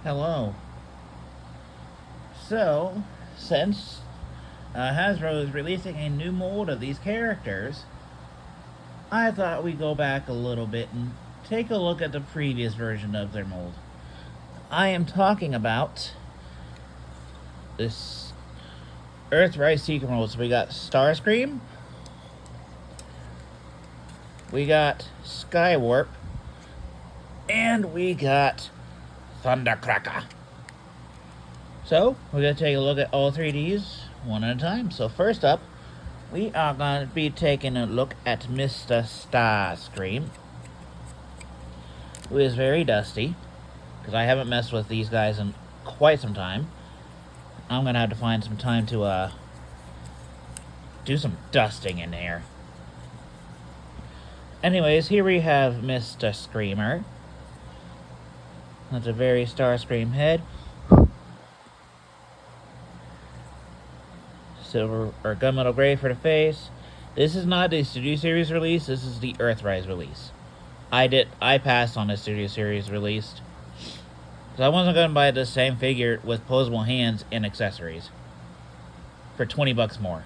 Hello. So, since Hasbro is releasing a new mold of these characters, I thought we'd go back a little bit and take a look at the previous version of their mold. I am talking about this Earthrise Secret mold. So we got Starscream, we got Skywarp, and we got Thundercracker. So, we're going to take a look at all three of these one at a time. So first up, we are going to be taking a look at Mr. Starscream, who is very dusty, because I haven't messed with these guys in quite some time. I'm going to have to find some time to do some dusting in here. Anyways, here we have Mr. Screamer. That's a very Starscream head. Silver or gunmetal gray for the face. This is not the Studio Series release. This is the Earthrise release. I passed on the Studio Series release because I wasn't going to buy the same figure with posable hands and accessories for $20 more.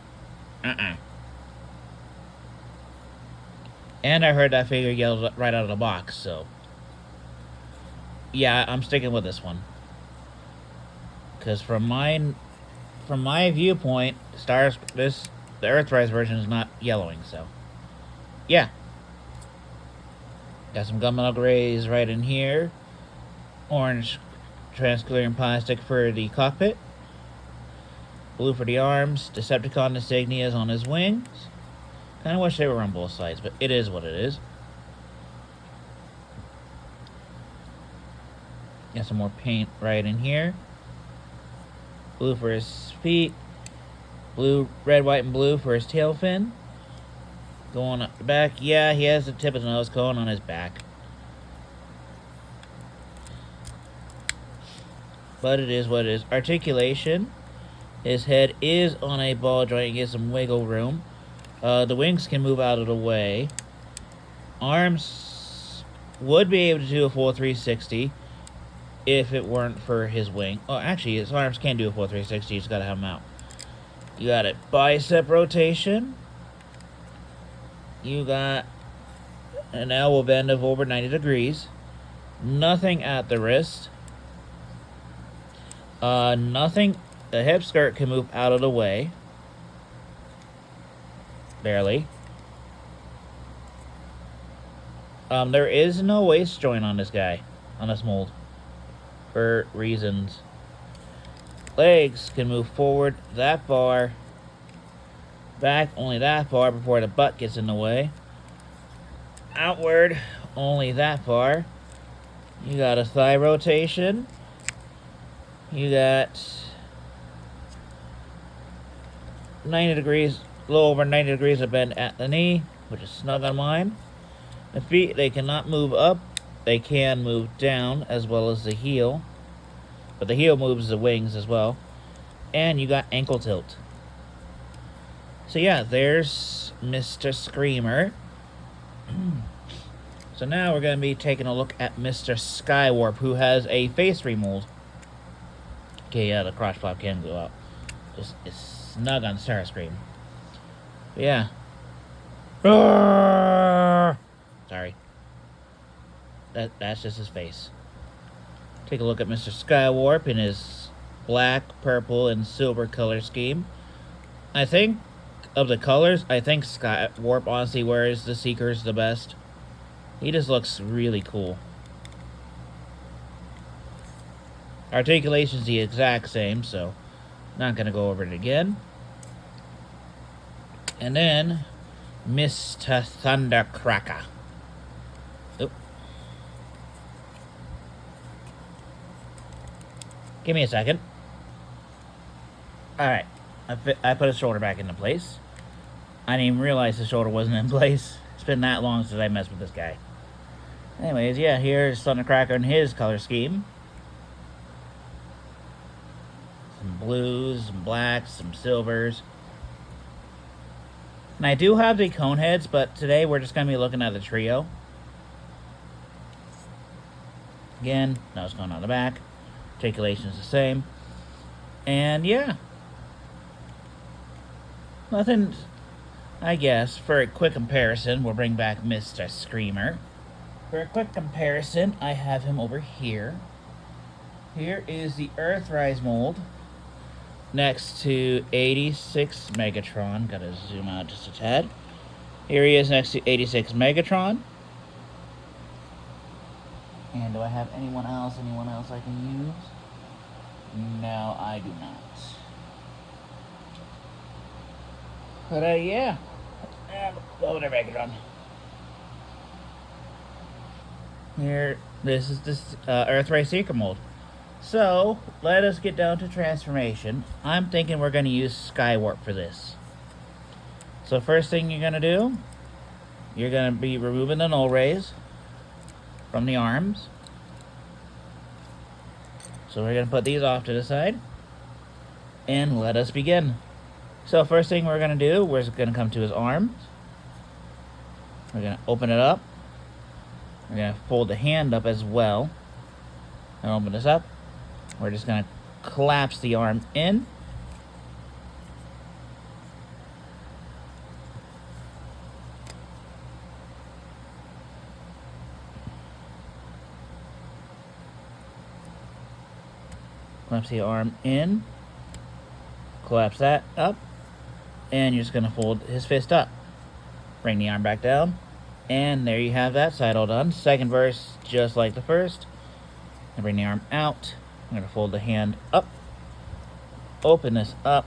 And I heard that figure yelled right out of the box, so yeah, I'm sticking with this one. Because from my viewpoint, the Earthrise version is not yellowing, so yeah. Got some gunmetal grays right in here. Orange transclear plastic for the cockpit. Blue for the arms. Decepticon insignias on his wings. Kinda wish they were on both sides, but it is what it is. Got some more paint right in here. Blue for his feet. Blue, red, white, and blue for his tail fin. Going up the back. Yeah, he has the tip of the nose cone on his back. But it is what it is. Articulation. His head is on a ball joint. He gets some wiggle room. The wings can move out of the way. Arms would be able to do a full 360 if it weren't for his wing. Oh, actually, his arms can do a full 360. You just gotta have them out. You got it. Bicep rotation. You got an elbow bend of over 90 degrees. Nothing at the wrist. Nothing. The hip skirt can move out of the way. Barely. There is no waist joint on this guy, on this mold, for reasons. Legs can move forward that far, back only that far before the butt gets in the way. Outward only that far. You got a thigh rotation. You got 90 degrees, a little over 90 degrees of bend at the knee, which is snug on mine. The feet, they cannot move up. They can move down, as well as the heel. But the heel moves the wings as well. And you got ankle tilt. So yeah, there's Mr. Screamer. So now we're going to be taking a look at Mr. Skywarp, who has a face remold. Okay, yeah, the crotch flap can go out. Just it's snug on Starscream. But yeah. Sorry. That's just his face. Take a look at Mr. Skywarp in his black, purple, and silver color scheme. I think, of the colors, I think Skywarp honestly wears the Seekers the best. He just looks really cool. Articulation's the exact same, so not going to go over it again. And then, Mr. Thundercracker. Oop. Give me a second. Alright. I put his shoulder back into place. I didn't even realize his shoulder wasn't in place. It's been that long since I messed with this guy. Anyways, yeah, here's Thundercracker in his color scheme. Some blues, some blacks, some silvers. And I do have the cone heads, but today we're just going to be looking at the trio. Again, nose cone on the back. articulation is the same. And yeah, nothing, I guess. For a quick comparison, we'll bring back Mr. Screamer. For a quick comparison, I have him over here. Here is the Earthrise mold next to 86 Megatron. Gotta zoom out just a tad. Here he is next to 86 Megatron. And do I have anyone else I can use? No, I do not. But yeah. Go there, Megatron. Here, this is this Earthrise Secret mold. So, let us get down to transformation. I'm thinking we're going to use Skywarp for this. So first thing you're going to do, you're going to be removing the null rays from the arms. So we're going to put these off to the side. And let us begin. So first thing we're going to do, we're going to come to his arms. We're going to open it up. We're going to fold the hand up as well. And open this up. We're just going to collapse the arm in. Collapse the arm in. Collapse that up. And you're just going to fold his fist up. Bring the arm back down. And there you have that side all done. Second verse, just like the first. And bring the arm out. I'm going to fold the hand up. Open this up.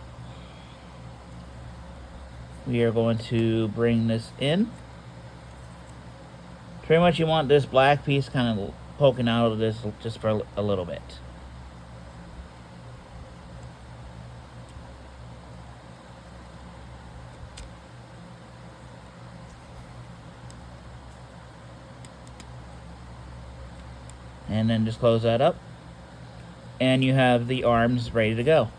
We are going to bring this in. Pretty much you want this black piece kind of poking out of this just for a little bit. And then just close that up. And you have the arms ready to go.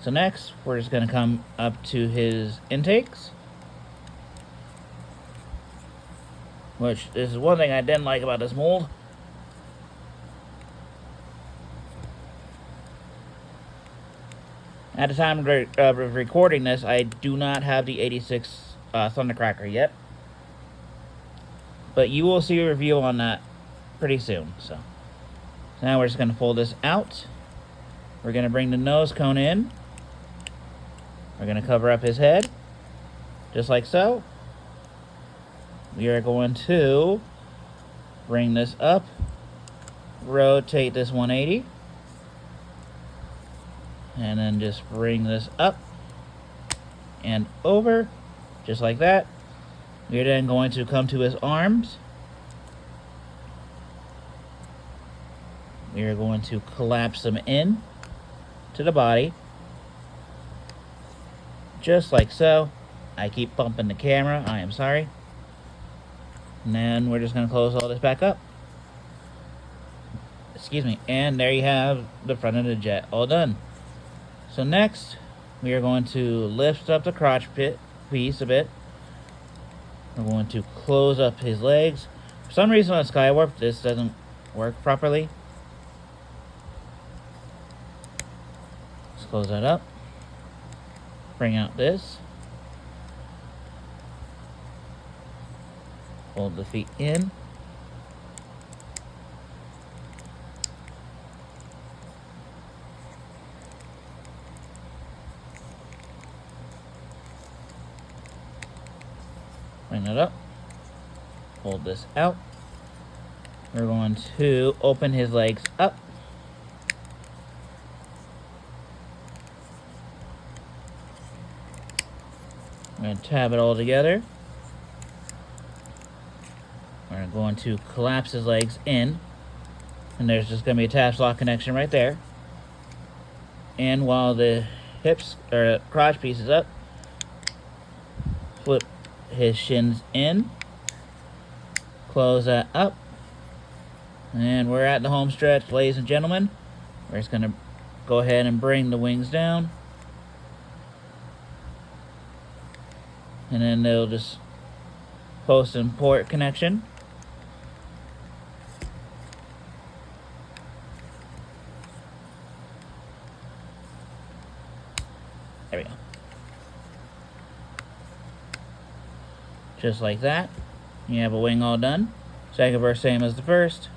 So next, we're just going to come up to his intakes. Which is one thing I didn't like about this mold. At the time of recording this, I do not have the 86 Thundercracker yet. But you will see a review on that pretty soon. So now we're just going to fold this out. We're going to bring the nose cone in. We're going to cover up his head, just like so. We are going to bring this up, rotate this 180, and then just bring this up and over, just like that. We're then going to come to his arms. We are going to collapse them in to the body, just like so. I keep bumping the camera, I am sorry. And then we're just going to close all this back up. Excuse me. And there you have the front of the jet all done. So next, we are going to lift up the crotch piece a bit. We're going to close up his legs. For some reason on Skywarp, this doesn't work properly. Close that up. Bring out this. Fold the feet in. Bring that up. Hold this out. We're going to open his legs up. We're going to tab it all together. We're going to collapse his legs in. And there's just going to be a tab slot connection right there. And while the hips or crotch piece is up, flip his shins in. Close that up. And we're at the home stretch, ladies and gentlemen. We're just going to go ahead and bring the wings down. And then they'll just post and port connection. There we go. Just like that. You have a wing all done. Second verse same as the first.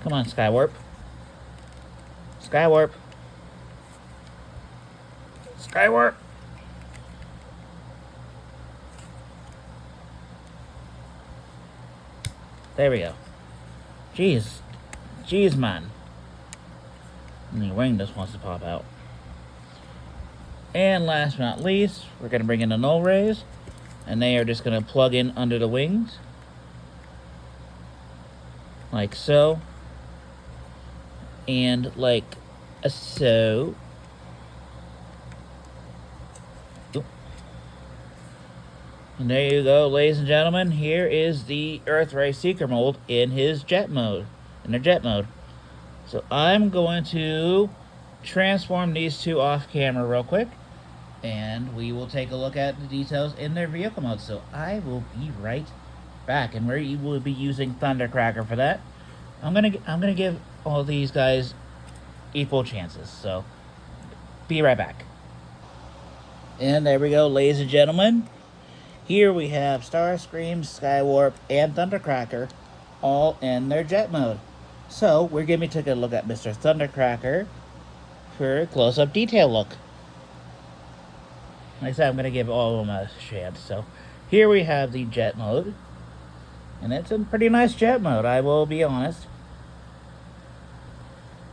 Come on, Skywarp. Skywarp. Skywarp. There we go. Jeez. Jeez, man. And the wing just wants to pop out. And last but not least, we're going to bring in the null rays. And they are just going to plug in under the wings. Like so. And like so. Oop. And there you go, ladies and gentlemen. Here is the Earthrise Seeker mold in his jet mode. In their jet mode. So I'm going to transform these two off camera real quick. And we will take a look at the details in their vehicle mode. So I will be right back. And we will be using Thundercracker for that. I'm gonna give all these guys equal chances. So be right back. And there we go, ladies and gentlemen. Here we have Starscream, Skywarp, and Thundercracker all in their jet mode. So we're going to take a look at Mr. Thundercracker for a close-up detail look. Like I said, I'm going to give all of them a chance. So here we have the jet mode. And it's a pretty nice jet mode, I will be honest.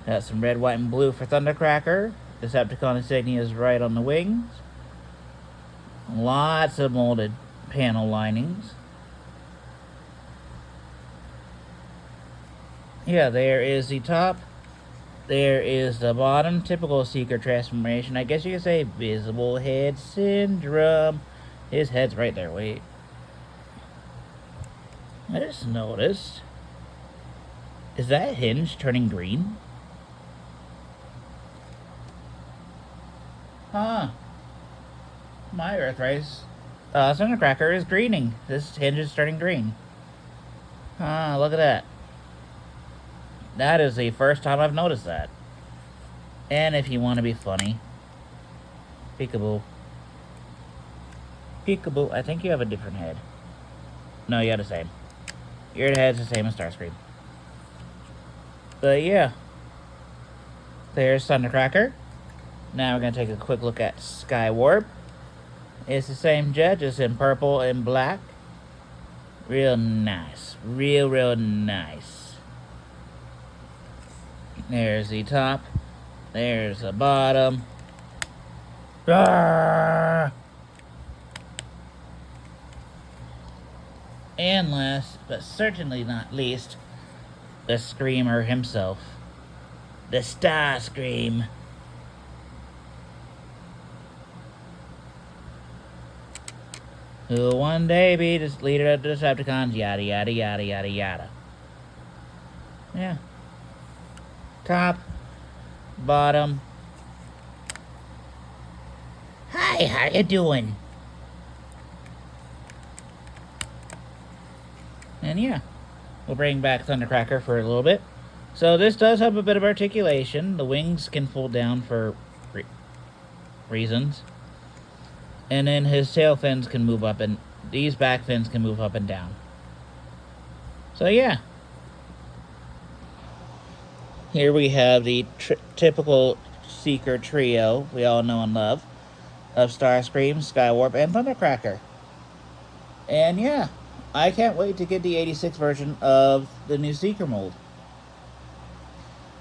Got some red, white, and blue for Thundercracker. Decepticon insignia is right on the wings. Lots of molded panel linings. Yeah, there is the top. There is the bottom. Typical Seeker transformation. I guess you could say visible head syndrome. His head's right there. Wait. I just noticed. Is that hinge turning green? Huh. My Earthrise Thundercracker is greening. This hinge is turning green. Huh, look at that. That is the first time I've noticed that. And if you want to be funny, peekaboo. Peekaboo, I think you have a different head. No, you have the same. Your head's the same as Starscream. But yeah. There's Thundercracker. Now we're going to take a quick look at Skywarp. It's the same jet, just in purple and black. Real nice. Real nice. There's the top. There's the bottom. Arrgh! And last, but certainly not least, the Screamer himself. The Starscream. Who will one day be the leader of the Decepticons, yada yada yada yada yada. Yeah. Top, bottom. Hi, how you doing? And yeah, we'll bring back Thundercracker for a little bit. So this does have a bit of articulation. The wings can fold down for reasons. And then his tail fins can move up, and these back fins can move up and down. So yeah. Here we have the typical Seeker trio we all know and love of Starscream, Skywarp, and Thundercracker. And yeah, I can't wait to get the 86 version of the new Seeker mold.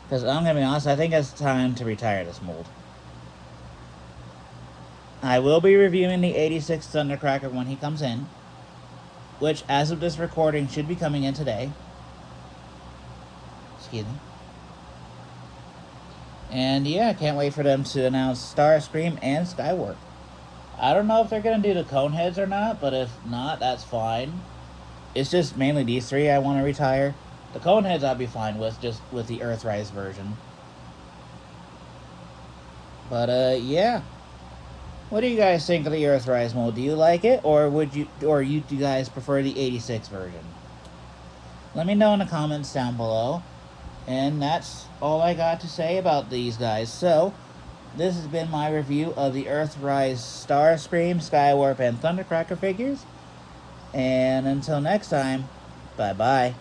Because I'm going to be honest, I think it's time to retire this mold. I will be reviewing the 86 Thundercracker when he comes in, which, as of this recording, should be coming in today. Excuse me. And yeah, I can't wait for them to announce Starscream and Skywarp. I don't know if they're going to do the Coneheads or not, but if not, that's fine. It's just mainly these three I want to retire. The Coneheads I'll be fine with, just with the Earthrise version. But yeah. What do you guys think of the Earthrise mold? Do you like it, or do you guys prefer the 86 version? Let me know in the comments down below. And that's all I got to say about these guys. So, this has been my review of the Earthrise Starscream, Skywarp, and Thundercracker figures. And until next time, bye-bye.